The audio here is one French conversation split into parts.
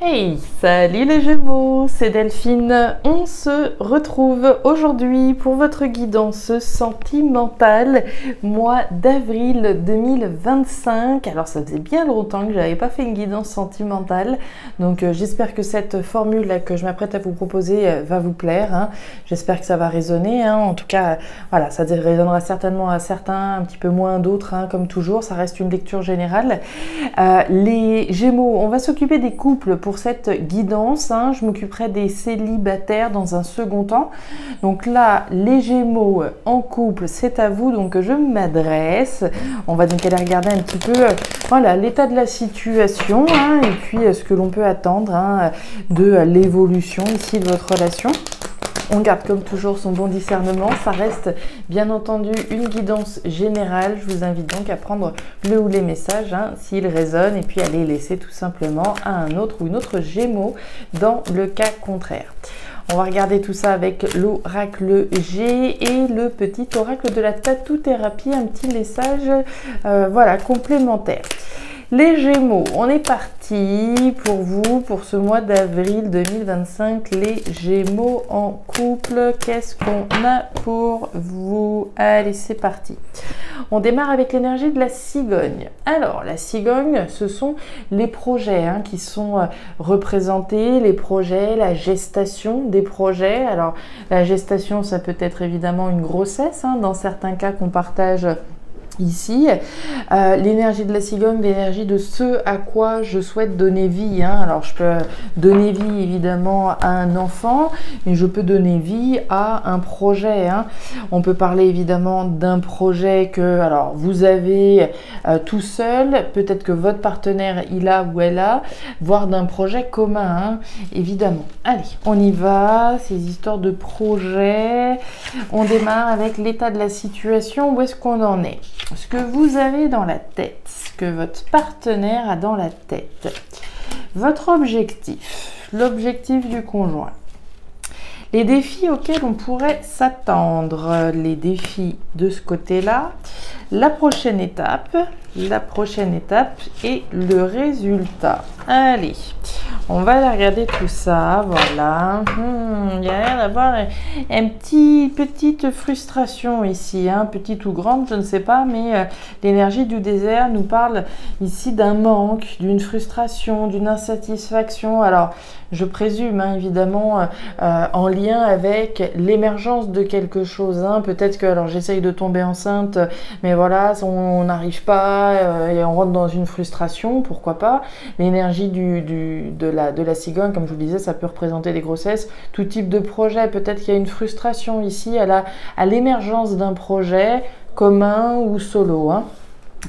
Hey, salut les Gémeaux, c'est Delphine. On se retrouve aujourd'hui pour votre guidance sentimentale, mois d'avril 2025. Alors ça faisait bien longtemps que je n'avais pas fait une guidance sentimentale, donc j'espère que cette formule là que je m'apprête à vous proposer va vous plaire. Hein. J'espère que ça va résonner. Hein. En tout cas, voilà, ça résonnera certainement à certains, un petit peu moins d'autres, hein, comme toujours. Ça reste une lecture générale. Les Gémeaux, on va s'occuper des couples pour cette guidance, hein. Je m'occuperai des célibataires dans un second temps. Donc là, les Gémeaux en couple, c'est à vous donc je m'adresse. On va donc aller regarder un petit peu voilà, l'état de la situation, hein, et puis ce que l'on peut attendre, hein, de l'évolution ici de votre relation. On garde comme toujours son bon discernement, ça reste bien entendu une guidance générale. Je vous invite donc à prendre le ou les messages, hein, s'ils résonnent, et puis à les laisser tout simplement à un autre ou une autre Gémeaux dans le cas contraire. On va regarder tout ça avec l'oracle G et le petit oracle de la tatou-thérapie, un petit message voilà, complémentaire. Les Gémeaux, on est parti pour vous, pour ce mois d'avril 2025. Les Gémeaux en couple, qu'est-ce qu'on a pour vous? Allez, c'est parti. On démarre avec l'énergie de la cigogne. Alors, la cigogne, ce sont les projets, hein, qui sont représentés, les projets, la gestation des projets. Alors, la gestation, ça peut être évidemment une grossesse, hein, dans certains cas qu'on partage ici. L'énergie de la cigogne, l'énergie de ce à quoi je souhaite donner vie, hein. Alors je peux donner vie évidemment à un enfant, mais je peux donner vie à un projet, hein. On peut parler évidemment d'un projet que alors vous avez tout seul, peut-être que votre partenaire il a ou elle a, voire d'un projet commun, hein, évidemment. Allez, on y va, ces histoires de projets. On démarre avec l'état de la situation, où est-ce qu'on en est? Ce que vous avez dans la tête, ce que votre partenaire a dans la tête, votre objectif, l'objectif du conjoint, les défis auxquels on pourrait s'attendre, les défis de ce côté-là, la prochaine étape et le résultat. Allez, on va aller regarder tout ça, voilà. Il y a l'air d'avoir une petite frustration ici, hein, petite ou grande, je ne sais pas, mais l'énergie du désert nous parle ici d'un manque, d'une frustration, d'une insatisfaction. Alors, je présume, hein, évidemment, en lien avec l'émergence de quelque chose, hein. Peut-être que, alors j'essaye de tomber enceinte, mais voilà, on n'arrive pas, et on rentre dans une frustration, pourquoi pas. L'énergie de la cigogne, comme je vous le disais, ça peut représenter des grossesses, tout type de projet. Peut-être qu'il y a une frustration ici à l'émergence d'un projet commun ou solo, hein.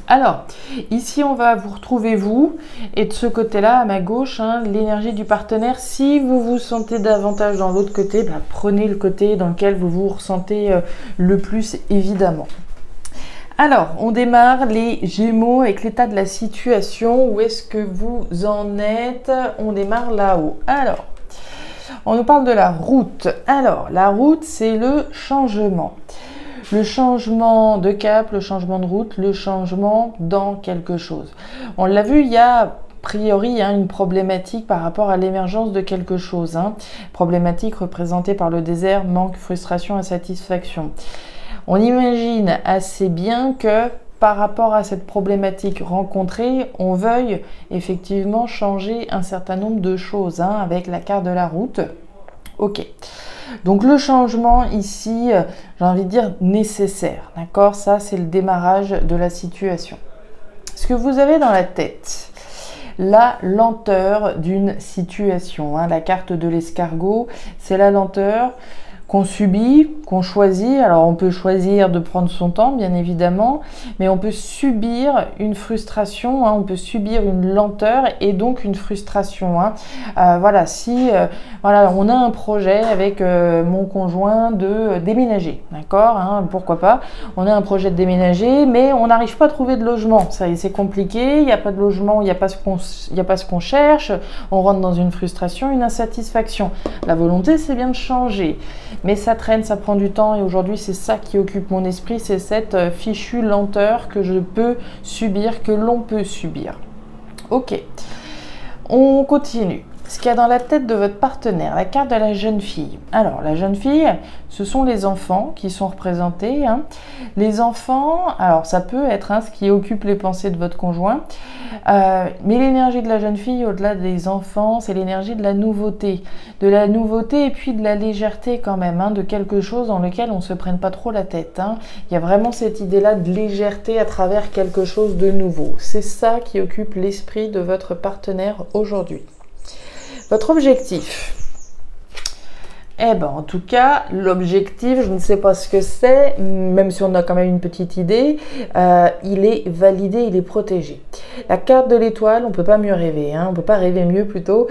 Alors, ici, on va vous retrouver vous, et de ce côté-là, à ma gauche, hein, l'énergie du partenaire. Si vous vous sentez davantage dans l'autre côté, bah, prenez le côté dans lequel vous vous ressentez le plus, évidemment. Alors, on démarre les Gémeaux avec l'état de la situation. Où est-ce que vous en êtes? On démarre là-haut. Alors, on nous parle de la route. Alors, la route, c'est le changement. Le changement de cap, le changement de route, le changement dans quelque chose. On l'a vu, il y a a priori, hein, une problématique par rapport à l'émergence de quelque chose, hein. Problématique représentée par le désert, manque, frustration, insatisfaction. On imagine assez bien que par rapport à cette problématique rencontrée, on veuille effectivement changer un certain nombre de choses, hein, avec la carte de la route. Ok. Donc le changement ici, j'ai envie de dire nécessaire, d'accord? Ça, c'est le démarrage de la situation. Ce que vous avez dans la tête, la lenteur d'une situation, hein, la carte de l'escargot, c'est la lenteur qu'on subit, qu'on choisit. Alors on peut choisir de prendre son temps, bien évidemment, mais on peut subir une frustration, hein, on peut subir une lenteur et donc une frustration, hein. Voilà, si voilà, on a un projet avec mon conjoint de déménager, d'accord, hein, pourquoi pas, on a un projet de déménager, mais on n'arrive pas à trouver de logement, ça c'est compliqué, il n'y a pas de logement, il n'y a pas ce qu'on cherche, on rentre dans une frustration, une insatisfaction. La volonté, c'est bien de changer, mais ça traîne, ça prend du temps, et aujourd'hui c'est ça qui occupe mon esprit, c'est cette fichue lenteur que je peux subir, que l'on peut subir. Ok, on continue. ce qu'il y a dans la tête de votre partenaire, la carte de la jeune fille. Alors, la jeune fille, ce sont les enfants qui sont représentés. Hein. Les enfants, alors ça peut être ce qui occupe les pensées de votre conjoint, mais l'énergie de la jeune fille, au-delà des enfants, c'est l'énergie de la nouveauté. De la nouveauté et puis de la légèreté quand même, de quelque chose dans lequel on ne se prenne pas trop la tête. Il y a vraiment cette idée-là de légèreté à travers quelque chose de nouveau. C'est ça qui occupe l'esprit de votre partenaire aujourd'hui. Votre objectif, en tout cas, l'objectif, je ne sais pas ce que c'est, même si on a quand même une petite idée, il est validé, il est protégé. La carte de l'étoile, on ne peut pas mieux rêver, on ne peut pas rêver mieux plutôt,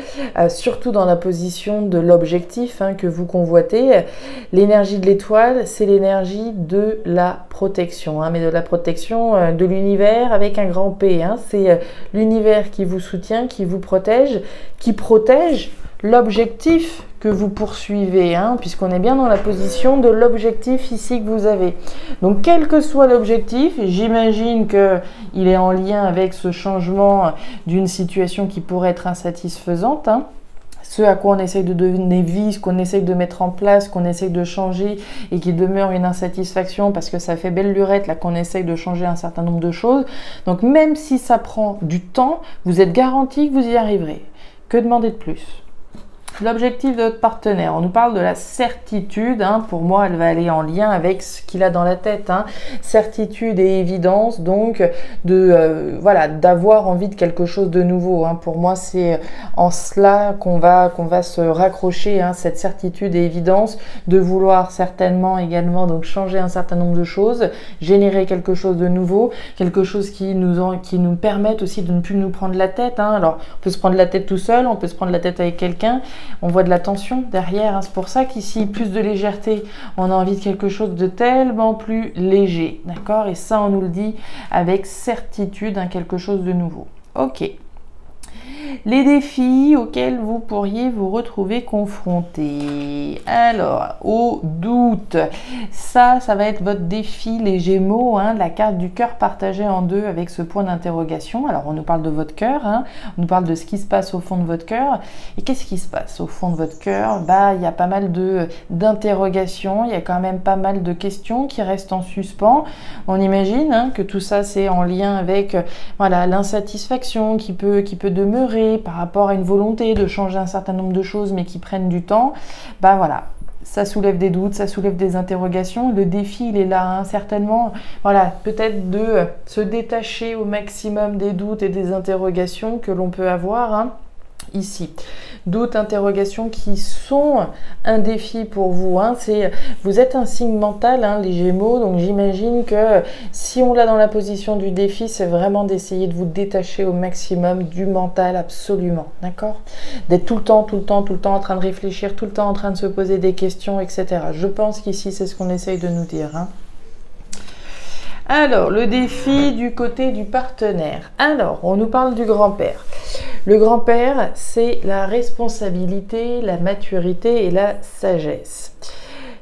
surtout dans la position de l'objectif que vous convoitez. L'énergie de l'étoile, c'est l'énergie de la protection, mais de la protection de l'univers avec un grand P. C'est l'univers qui vous soutient, qui vous protège, qui protège l'objectif que vous poursuivez, puisqu'on est bien dans la position de l'objectif ici que vous avez. Donc, quel que soit l'objectif, j'imagine qu'il est en lien avec ce changement d'une situation qui pourrait être insatisfaisante, ce à quoi on essaye de donner vie, ce qu'on essaye de mettre en place, qu'on essaye de changer et qui demeure une insatisfaction parce que ça fait belle lurette là qu'on essaye de changer un certain nombre de choses. Donc, même si ça prend du temps, vous êtes garanti que vous y arriverez. Que demander de plus ? L'objectif de votre partenaire, on nous parle de la certitude, pour moi elle va aller en lien avec ce qu'il a dans la tête, certitude et évidence, donc d'avoir envie de quelque chose de nouveau, pour moi c'est en cela qu'on va se raccrocher, cette certitude et évidence, de vouloir certainement également donc changer un certain nombre de choses, générer quelque chose de nouveau, quelque chose qui nous permette aussi de ne plus nous prendre la tête, alors on peut se prendre la tête tout seul, on peut se prendre la tête avec quelqu'un, on voit de la tension derrière, c'est pour ça qu'ici, plus de légèreté, on a envie de quelque chose de tellement plus léger, d'accord? Et ça, on nous le dit avec certitude, quelque chose de nouveau. Ok. Les défis auxquels vous pourriez vous retrouver confrontés. Alors, au doute, ça va être votre défi, les Gémeaux, la carte du cœur partagée en deux avec ce point d'interrogation. Alors, on nous parle de votre cœur, on nous parle de ce qui se passe au fond de votre cœur. Et qu'est-ce qui se passe au fond de votre cœur? Il y a pas mal d'interrogations, il y a quand même pas mal de questions qui restent en suspens. On imagine que tout ça, c'est en lien avec l'insatisfaction qui peut demeurer par rapport à une volonté de changer un certain nombre de choses mais qui prennent du temps, ça soulève des doutes, ça soulève des interrogations. Le défi, il est là, certainement, peut-être de se détacher au maximum des doutes et des interrogations que l'on peut avoir ici. Doutes, interrogations qui sont un défi pour vous. Vous êtes un signe mental, les Gémeaux, donc j'imagine que si on l'a dans la position du défi, c'est vraiment d'essayer de vous détacher au maximum du mental, absolument, d'accord? D'être tout le temps en train de réfléchir, tout le temps en train de se poser des questions, etc. Je pense qu'ici, c'est ce qu'on essaye de nous dire. Alors, le défi du côté du partenaire. Alors, on nous parle du grand-père. Le grand-père, c'est la responsabilité, la maturité et la sagesse.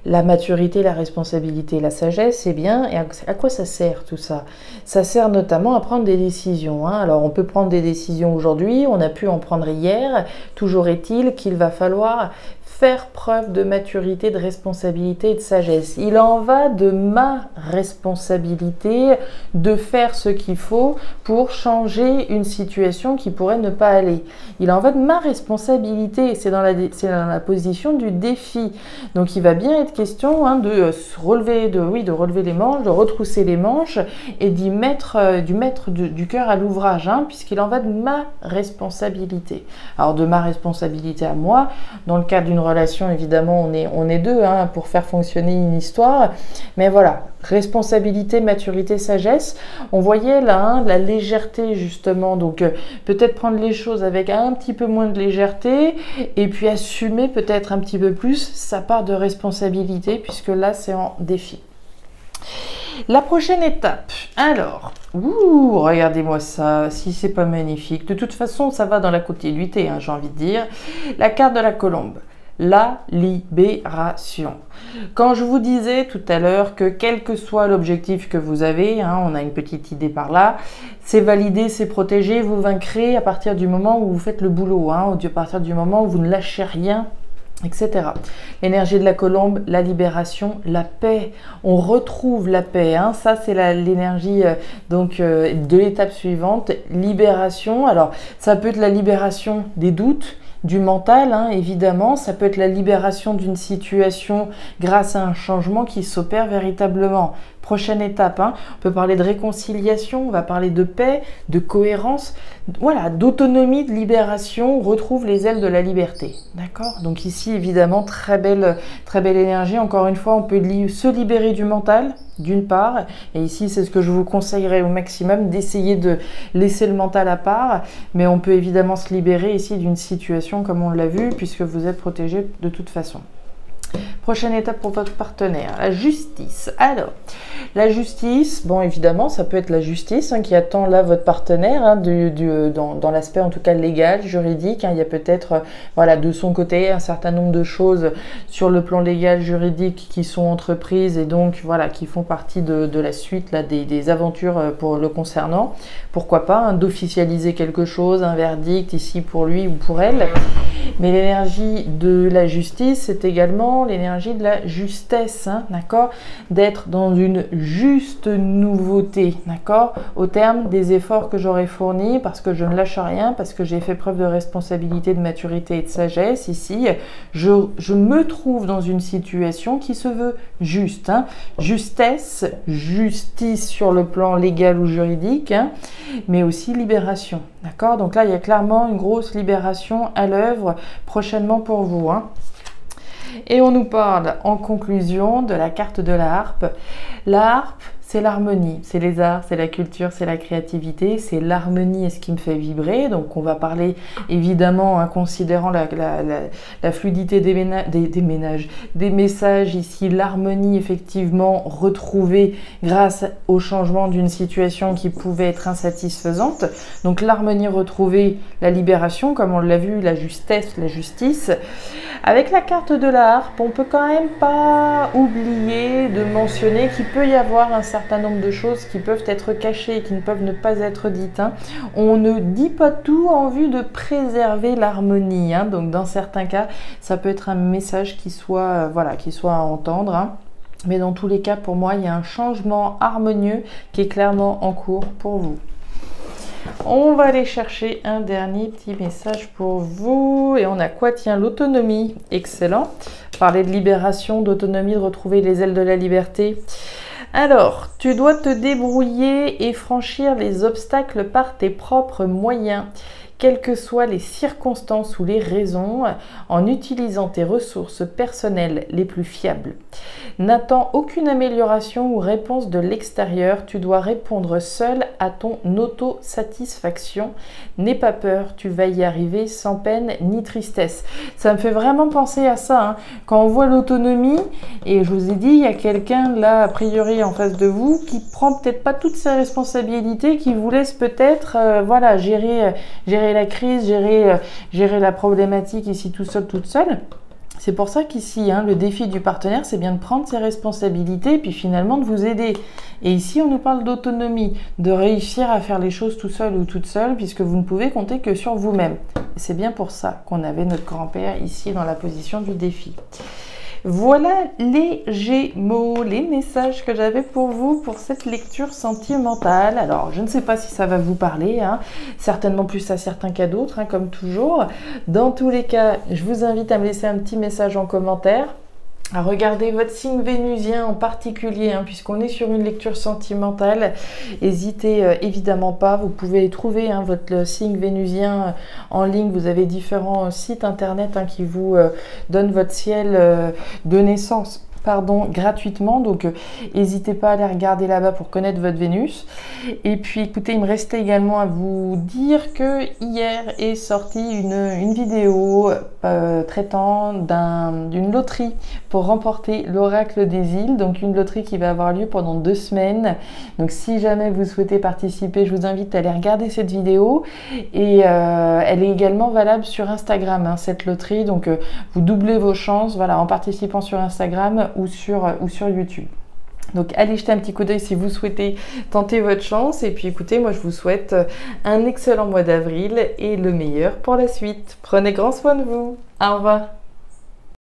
La maturité, la responsabilité, la sagesse, c'est bien. Et à quoi ça sert tout ça? Ça sert notamment à prendre des décisions. Alors, on peut prendre des décisions aujourd'hui, on a pu en prendre hier. Toujours est-il qu'il va falloir faire preuve de maturité, de responsabilité et de sagesse. Il en va de ma responsabilité de faire ce qu'il faut pour changer une situation qui pourrait ne pas aller. Il en va de ma responsabilité, c'est dans la position du défi. Donc il va bien être question de relever les manches, de retrousser les manches et d'y mettre du cœur à l'ouvrage, puisqu'il en va de ma responsabilité. Alors de ma responsabilité à moi, dans le cadre d'une relation, évidemment, on est deux pour faire fonctionner une histoire. Mais voilà, responsabilité, maturité, sagesse. On voyait là la légèreté, justement. Donc, peut-être prendre les choses avec un petit peu moins de légèreté et puis assumer peut-être un petit peu plus sa part de responsabilité, puisque là, c'est en défi. La prochaine étape, alors, regardez-moi ça, si c'est pas magnifique. De toute façon, ça va dans la continuité, j'ai envie de dire. La carte de la colombe. la libération. Quand je vous disais tout à l'heure que quel que soit l'objectif que vous avez, hein, on a une petite idée par là, c'est validé, c'est protégé, vous vaincrez à partir du moment où vous faites le boulot, hein, à partir du moment où vous ne lâchez rien, etc. L'énergie de la colombe, la libération, la paix. On retrouve la paix. Hein. Ça, c'est l'énergie de l'étape suivante. Libération. Alors, ça peut être la libération des doutes, du mental, hein, évidemment. Ça peut être la libération d'une situation grâce à un changement qui s'opère véritablement. Prochaine étape, hein, on peut parler de réconciliation, on va parler de paix, de cohérence, voilà, d'autonomie, de libération, on retrouve les ailes de la liberté, d'accord? Donc ici, évidemment, très belle énergie. Encore une fois, on peut se libérer du mental, d'une part, et ici, c'est ce que je vous conseillerais au maximum, d'essayer de laisser le mental à part, mais on peut évidemment se libérer ici d'une situation, comme on l'a vu, puisque vous êtes protégé de toute façon. Prochaine étape pour votre partenaire, la justice. Alors, la justice, bon évidemment, ça peut être la justice hein, qui attend là votre partenaire, hein, dans l'aspect en tout cas légal, juridique. Hein, il y a peut-être voilà, de son côté un certain nombre de choses sur le plan légal, juridique qui sont entreprises et donc voilà, qui font partie de la suite là, des aventures pour le concernant. Pourquoi pas, hein, d'officialiser quelque chose, un verdict ici pour lui ou pour elle. Mais l'énergie de la justice, c'est également l'énergie de la justesse, hein, d'accord? D'être dans une juste nouveauté, d'accord? Au terme des efforts que j'aurais fournis, parce que je ne lâche rien, parce que j'ai fait preuve de responsabilité, de maturité et de sagesse, ici, je me trouve dans une situation qui se veut juste, hein? Justesse, justice sur le plan légal ou juridique, hein, mais aussi libération, d'accord? Donc là, il y a clairement une grosse libération à l'œuvre prochainement pour vous, hein. Et on nous parle en conclusion de la carte de la harpe. La harpe, c'est l'harmonie, c'est les arts, c'est la culture, c'est la créativité, c'est l'harmonie et ce qui me fait vibrer. Donc on va parler évidemment, hein, considérant la fluidité des messages ici, l'harmonie effectivement retrouvée grâce au changement d'une situation qui pouvait être insatisfaisante. Donc l'harmonie retrouvée, la libération, comme on l'a vu, la justesse, la justice. Avec la carte de la harpe, on peut quand même pas oublier de mentionner qu'il peut y avoir un certain nombre de choses qui peuvent être cachées et qui ne peuvent ne pas être dites. Hein. On ne dit pas tout en vue de préserver l'harmonie. Hein. Donc dans certains cas, ça peut être un message qui soit, qui soit à entendre. Hein. Mais dans tous les cas, pour moi, il y a un changement harmonieux qui est clairement en cours pour vous. On va aller chercher un dernier petit message pour vous. Et on a quoi? Tiens, l'autonomie. Excellent. Parler de libération, d'autonomie, de retrouver les ailes de la liberté. Alors, tu dois te débrouiller et franchir les obstacles par tes propres moyens, quelles que soient les circonstances ou les raisons, en utilisant tes ressources personnelles les plus fiables. N'attends aucune amélioration ou réponse de l'extérieur, tu dois répondre seul à ton autosatisfaction. N'aie pas peur, tu vas y arriver sans peine ni tristesse. Ça me fait vraiment penser à ça, hein. Quand on voit l'autonomie, et je vous ai dit, il y a quelqu'un là, a priori en face de vous, qui prend peut-être pas toutes ses responsabilités, qui vous laisse peut-être gérer la crise, gérer la problématique ici tout seul, toute seule. C'est pour ça qu'ici, hein, le défi du partenaire, c'est bien de prendre ses responsabilités et puis finalement de vous aider. Et ici, on nous parle d'autonomie, de réussir à faire les choses tout seul ou toute seule, puisque vous ne pouvez compter que sur vous-même. C'est bien pour ça qu'on avait notre grand-père ici dans la position du défi. Voilà les Gémeaux, les messages que j'avais pour vous pour cette lecture sentimentale. Alors, je ne sais pas si ça va vous parler, hein, certainement plus à certains qu'à d'autres, hein, comme toujours. Dans tous les cas, je vous invite à me laisser un petit message en commentaire, à regarder votre signe vénusien en particulier, hein, puisqu'on est sur une lecture sentimentale. N'hésitez évidemment pas, vous pouvez trouver, hein, votre signe vénusien en ligne. Vous avez différents sites internet, hein, qui vous donnent votre ciel de naissance pardon, gratuitement, donc n'hésitez pas à aller regarder là-bas pour connaître votre Vénus. Et puis écoutez, il me restait également à vous dire que hier est sortie une vidéo traitant d'une loterie pour remporter l'Oracle des îles, donc une loterie qui va avoir lieu pendant 2 semaines. Donc si jamais vous souhaitez participer, je vous invite à aller regarder cette vidéo, et elle est également valable sur Instagram, hein, cette loterie, donc vous doublez vos chances, voilà, en participant sur Instagram ou sur YouTube. Donc allez jeter un petit coup d'œil si vous souhaitez tenter votre chance. Et puis écoutez, moi je vous souhaite un excellent mois d'avril et le meilleur pour la suite. Prenez grand soin de vous. Au revoir.